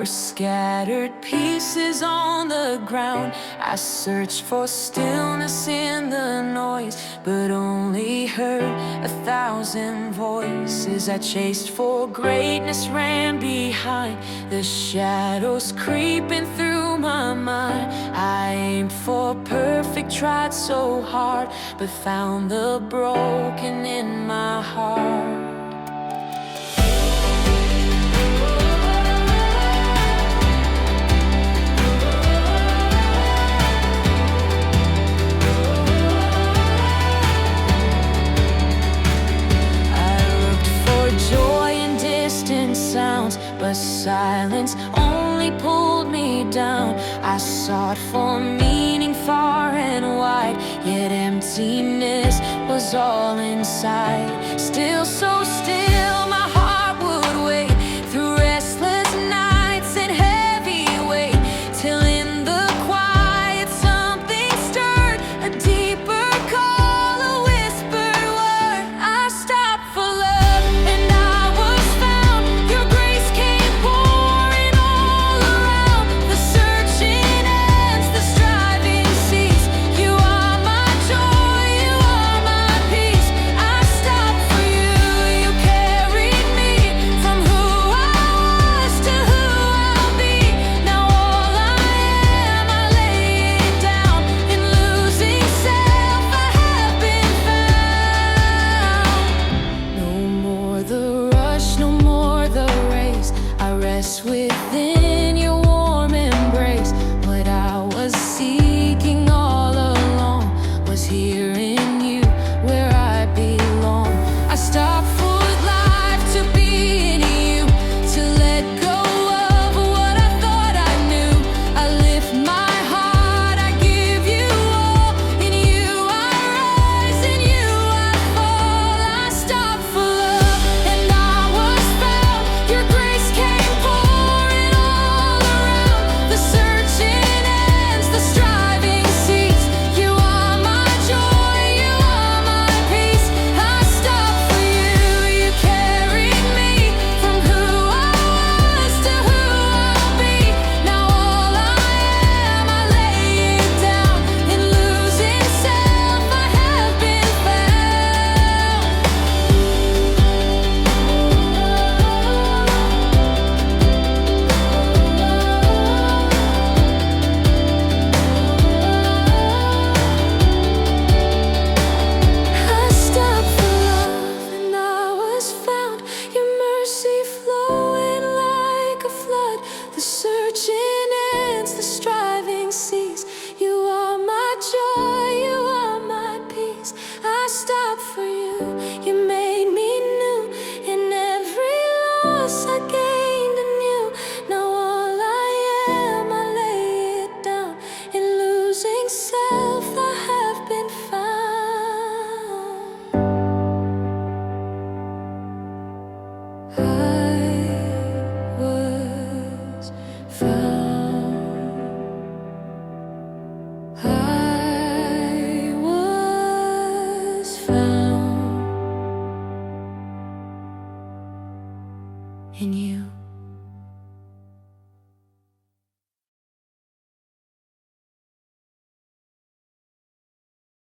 were scattered pieces on the ground. I searched for stillness in the noise, but only heard 1,000 voices. I chased for greatness, ran behind the shadows creeping through my mind. I aimed for perfect, tried so hard, but found the broken in my heart. But silence only pulled me down. I sought for meaning far and wide, yet emptiness was all inside. Still so still, my heart would wait through restless nights and heavy weight, till in the quiet something stirred, a deeper call, a whispered word. I stopped for love and I was found. Your grace came pouring all around. The searching ends, the striving cease. You are my joy, you are my peace. I stopped for you, you carried me from who I was to who I'll be. Now all I am, I lay it down. In losing self, I have been found. No more the rush, no more the race. I rest within your warm embrace. What I was seeking all along was here in you, where I belong. I stopped for life to be in you, to let go of what I thought I knew. I lift my heart, I give you all. In you I rise, in you I fall. I stopped for love and I was found. Your grace came pouring all around. The searching ends, the striving cease. You are my joy, you are my peace. I stopped for you, you carried me from who I was to who I'll be. Now all I am, I lay it down. In losing self, I have been found. I stopped for love and I was found. Your mercy flowing like a flood. The searching ends, the striving cease. You are my joy, you are my peace. I stopped for you, you made me new. In every loss I gained anew. Now all I am, I lay it down. In losing self, I have been found. I was found. I was found in you.